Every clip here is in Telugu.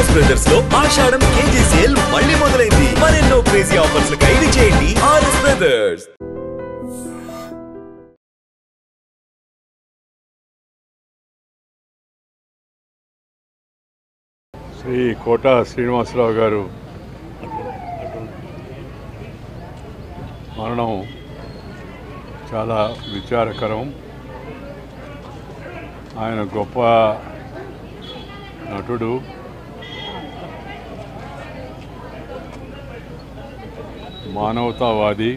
ఆర్ఎస్ బ్రదర్స్ లో ఆషాఢం కేజీ సేల్ మళ్ళీ మొదలైంది. మరెన్నో క్రేజీ ఆఫర్స్ ఖైదీ చేయండి ఆర్ఎస్ బ్రదర్స్. శ్రీ కోట శ్రీనివాసరావు గారు మరణం చాలా విచారకరం. ఆయన గొప్ప నటుడు, మానవతావాది,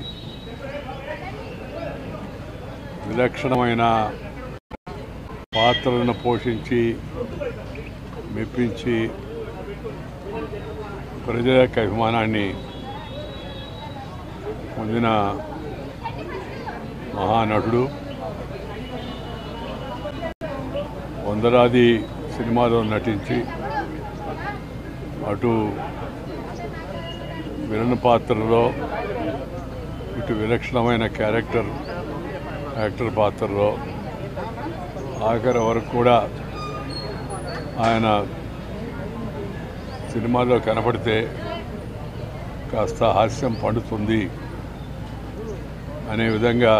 విలక్షణమైన పాత్రలను పోషించి మెప్పించి ప్రజల యొక్క అభిమానాన్ని పొందిన మహానటుడు. వందలాది సినిమాలో నటించి అటు విలన్ పాత్రలో ఇటు విలక్షణమైన యాక్టర్ పాత్రలో ఆఖరి వరకు కూడా ఆయన సినిమాలో కనపడితే కాస్త హాస్యం పండుతుంది అనే విధంగా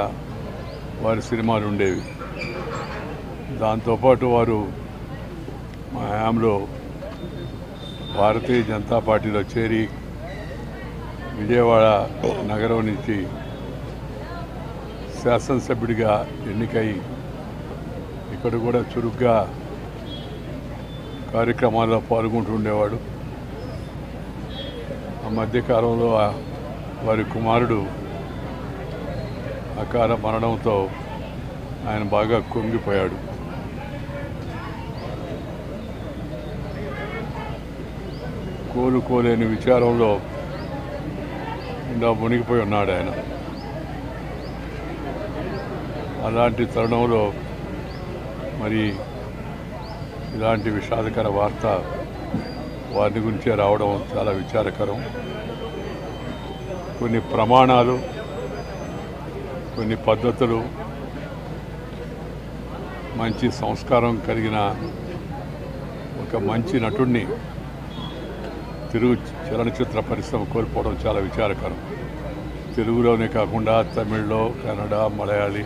వారి సినిమాలు ఉండేవి. దాంతోపాటు వారు మా హయాంలో భారతీయ జనతా పార్టీలో చేరి విజయవాడ నగరం నుంచి శాసనసభ్యుడిగా ఎన్నికై ఇక్కడ కూడా చురుగ్గా కార్యక్రమాల్లో పాల్గొంటూ ఉండేవాడు. ఆ మధ్యకాలంలో వారి కుమారుడు అకాల మరణంతో ఆయన బాగా కుంగిపోయాడు. కోలుకోలేని విచారంలో ఇంకా మునిగిపోయి ఉన్నాడు ఆయన. అలాంటి తరుణంలో మరి ఇలాంటి విషాదకర వార్త వారి గురించే రావడం చాలా విచారకరం. కొన్ని ప్రమాణాలు, కొన్ని పద్ధతులు, మంచి సంస్కారం కలిగిన ఒక మంచి నటుడిని తెలుగు చలనచిత్ర పరిశ్రమ కోల్పోవడం చాలా విచారకరం. తెలుగులోనే కాకుండా తమిళ్లో, కన్నడ, మలయాళీ,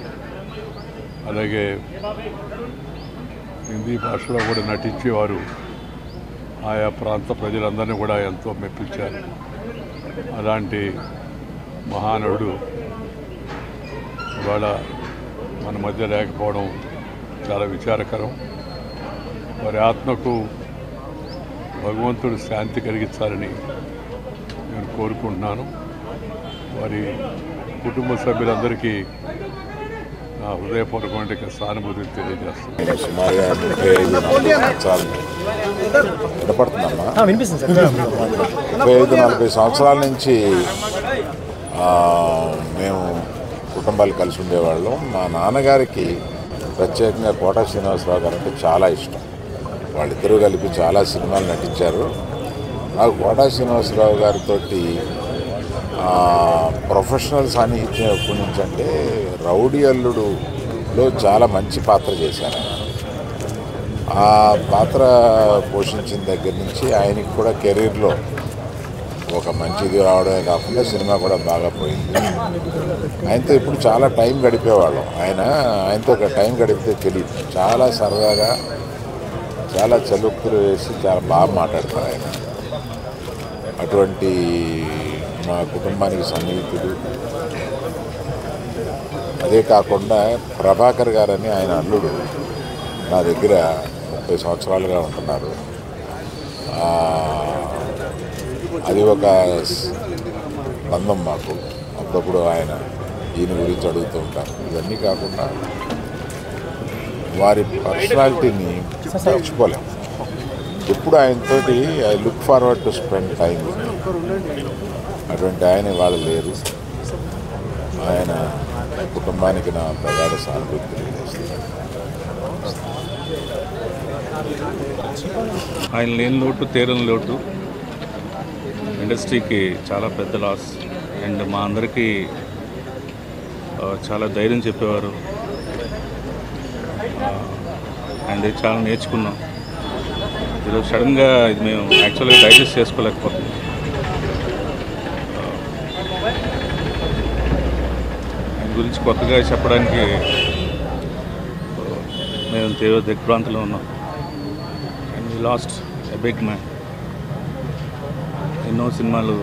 అలాగే హిందీ భాషలో కూడా నటించేవారు ఆయా ప్రాంత ప్రజలందరినీ కూడా ఎంతో మెప్పించారు. అలాంటి మహానటుడు ఇవాళ మన మధ్య లేకపోవడం చాలా విచారకరం. వారి ఆత్మకు భగవంతుడు శాంతి కలిగించాలని నేను కోరుకుంటున్నాను. వారి కుటుంబ సభ్యులందరికీ నా హృదయపూర్వకమైన సానుభూతిని తెలియజేస్తున్నాను. సుమారుగా 35-40 సంవత్సరాల నుంచి మేము కుటుంబాలు కలిసి ఉండేవాళ్ళం. మా నాన్నగారికి ప్రత్యేకంగా కోట శ్రీనివాసరావు గారు అంటే చాలా ఇష్టం. వాళ్ళిద్దరూ కలిపి చాలా సినిమాలు నటించారు. నాకు కోట శ్రీనివాసరావు గారితో ప్రొఫెషనల్ సాన్నిహిత్యం ఎప్పటి నుంచి అంటే రౌడీ అల్లుడులో చాలా మంచి పాత్ర చేశారు. ఆ పాత్ర పోషించిన దగ్గర నుంచి ఆయనకి కూడా కెరీర్లో ఒక మంచిది రావడమే కాకుండా సినిమా కూడా బాగా పోయింది. ఆయనతో ఇప్పుడు చాలా టైం గడిపేవాళ్ళం. ఆయనతో ఒక టైం గడిపితే తెలియదు. చాలా సరదాగా, చాలా చలుక్కులు వేసి చాలా బాగా మాట్లాడతారు ఆయన. అటువంటి మా కుటుంబానికి సన్నిహితుడు. అదే కాకుండా ప్రభాకర్ గారని ఆయన అల్లుడు నా దగ్గర 30 సంవత్సరాలుగా ఉంటున్నారు. అది ఒక బంధం మాకు. అప్పుడప్పుడు ఈయన గురించి అడుగుతూ ఉంటారు. ఇవన్నీ కాకుండా వారి పర్సనాలిటీని మర్చిపోలేము. ఎప్పుడు ఆయనతోటి I look forward to spend time. అటువంటి ఆయన ఇవాళ లేరు. ఆయన కుటుంబానికి నా ప్రగాఢ సానుభూతి తెలియజేస్తున్నాను. ఆయన లేని లోటు తీరని లోటు ఇండస్ట్రీకి చాలా పెద్ద లాస్. అండ్ మా అందరికీ చాలా ధైర్యం చెప్పేవారు. అండ్ చాలా నేర్చుకున్నాం. ఈరోజు సడన్గా ఇది మేము యాక్చువల్గా డైజెస్ట్ చేసుకోలేకపోతున్నాం. ఆయన గురించి కొత్తగా చెప్పడానికి మేము తీవ్ర దిగ్భ్రాంతిలో ఉన్నాం. And we lost a big man. ఎన్నో సినిమాలు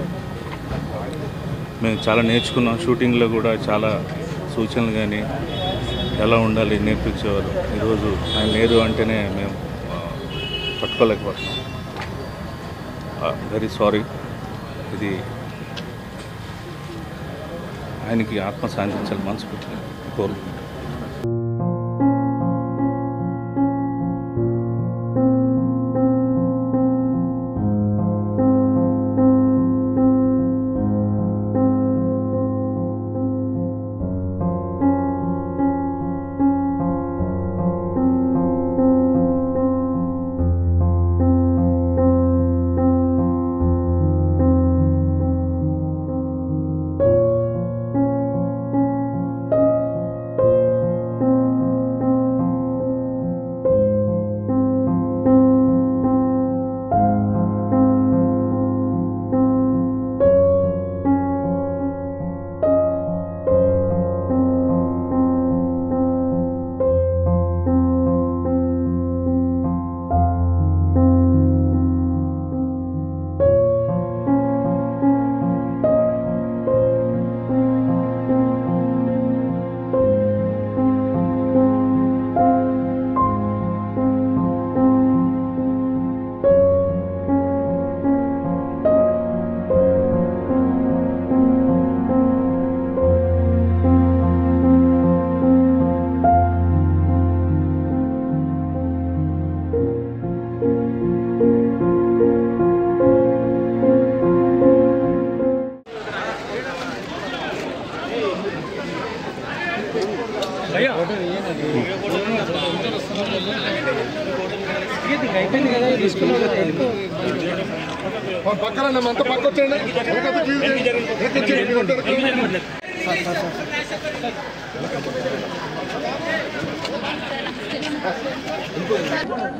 మేము చాలా నేర్చుకున్నాం. షూటింగ్లో కూడా చాలా సూచనలు కానీ ఎలా ఉండాలి నేర్పించేవారు. ఈరోజు ఆయన లేరు అంటేనే మేము పట్టుకోలేకపోతున్నాం. Very sorry. ఇది ఆయనకి ఆత్మ శాంతించాలి మనస్ఫూర్తిగా కోరుకుంటున్నాం.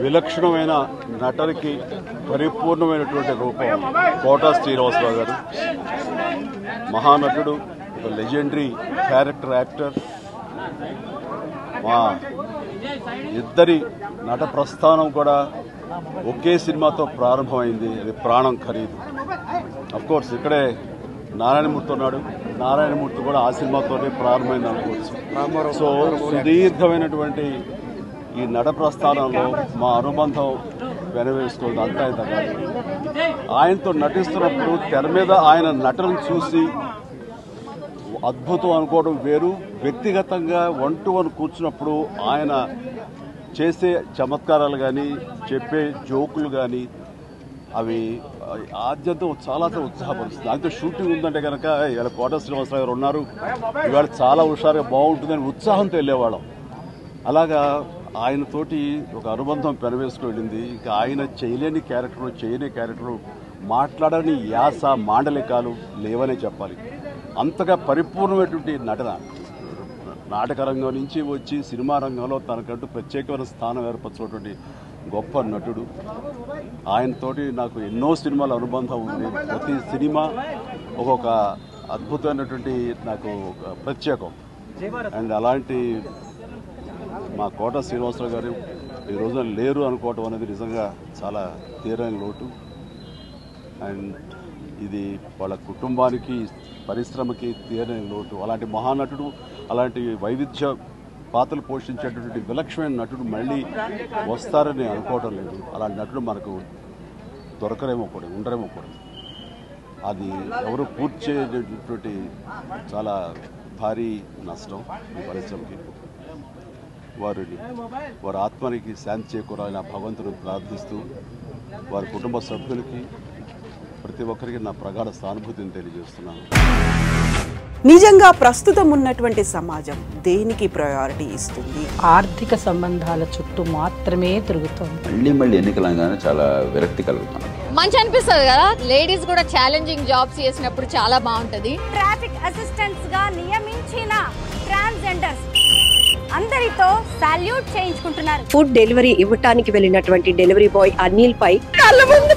విలక్షణమైన నటనకి పరిపూర్ణమైనటువంటి రూపం కోటా శ్రీనివాసరావు గారు. మహానటుడు, ఒక లెజెండరీ క్యారెక్టర్ యాక్టర్. మా ఇద్దరి నట ప్రస్థానం కూడా ఒకే సినిమాతో ప్రారంభమైంది. అది ప్రాణం ఖరీదు. అఫ్కోర్స్ ఇక్కడే నారాయణమూర్తి ఉన్నాడు. నారాయణమూర్తి కూడా ఆ సినిమాతోనే ప్రారంభమైంది అనుకోవచ్చు. సో సుదీర్ఘమైనటువంటి ఈ నట ప్రస్థానంలో మా అనుబంధం వెనవేసుకోవడం అంతా ఇంత కాదు. ఆయనతో నటిస్తున్నప్పుడు తెర మీద ఆయన నటనను చూసి అద్భుతం అనుకోవడం వేరు. వ్యక్తిగతంగా 1-to-1 కూర్చున్నప్పుడు ఆయన చేసే చమత్కారాలు కానీ చెప్పే జోకులు కానీ అవి ఆద్యంతో చాలా ఉత్సాహపరుస్తుంది. దాంతో షూటింగ్ ఉందంటే కనుక ఇలా కోట శ్రీనివాసరావు గారు ఉన్నారు, ఇవాళ చాలా హుషారుగా బాగుంటుందని ఉత్సాహంతో వెళ్ళేవాళ్ళం. అలాగా ఆయనతోటి ఒక అనుబంధం పెనవేసుకు వెళ్ళింది. ఇంకా ఆయన చేయలేని క్యారెక్టరు, చేయని క్యారెక్టరు, మాట్లాడని యాస, మాండలికాలు లేవనే చెప్పాలి. అంతగా పరిపూర్ణమైనటువంటి నటన. నాటక రంగం నుంచి వచ్చి సినిమా రంగంలో తనకంటూ ప్రత్యేకమైన స్థానం ఏర్పరచినటువంటి గొప్ప నటుడు. ఆయనతోటి నాకు ఎన్నో సినిమాల అనుబంధం ఉంది. ప్రతి సినిమా ఒక్కొక్క అద్భుతమైనటువంటి నాకు ప్రత్యేకం. అండ్ అలాంటి మా కోట శ్రీనివాసరావు గారు ఈ రోజున లేరు అనుకోవటం అనేది నిజంగా చాలా తీరని లోటు. అండ్ ఇది వాళ్ళ కుటుంబానికి, పరిశ్రమకి తీరని లోటు. అలాంటి మహానటుడు, అలాంటి వైవిధ్య పాత్రలు పోషించేటటువంటి విలక్షణమైన నటుడు మళ్ళీ వస్తారని అనుకోవటం లేదు. అలాంటి నటుడు మనకు దొరకరేమో కూడా, ఉండరేమో కూడా. అది ఎవరు పూర్తి చేయటువంటి చాలా భారీ నష్టం ఈ పరిశ్రమకి. వారి ఆత్మనికి శాంతి చేకూరాలని భగవంతుడు ప్రార్థిస్తూ వారి కుటుంబ సభ్యులకి ప్రతి ఒక్కరికి నా ప్రగాఢ సానుభూతిని తెలియజేస్తున్నాను. నిజంగా ప్రస్తుతం ఉన్నటువంటి సమాజం దేనికి ప్రయారిటీ ఇస్తుంది? ఆర్థిక సంబంధాల చుట్టూ మాత్రమే తిరుగుతోంది. మళ్ళీ ఎన్నికలంగానే చాలా విరక్తి కలుగుతాను. మంచి అనిపిస్తుంది కదా, లేడీస్ కూడా ఛాలెంజింగ్ జాబ్స్ చేసినప్పుడు చాలా బాగుంటది. ట్రాఫిక్ అసిస్టెంట్స్ గా నియమించిన ట్రాన్స్జెండర్స్ అందరితో సాల్యూట్ చేయించుకుంటున్నారు. ఫుడ్ డెలివరీ ఇవ్వటానికి వెళ్ళినటువంటి డెలివరీ బాయ్ అనిల్ పై కళ్ళ ముందు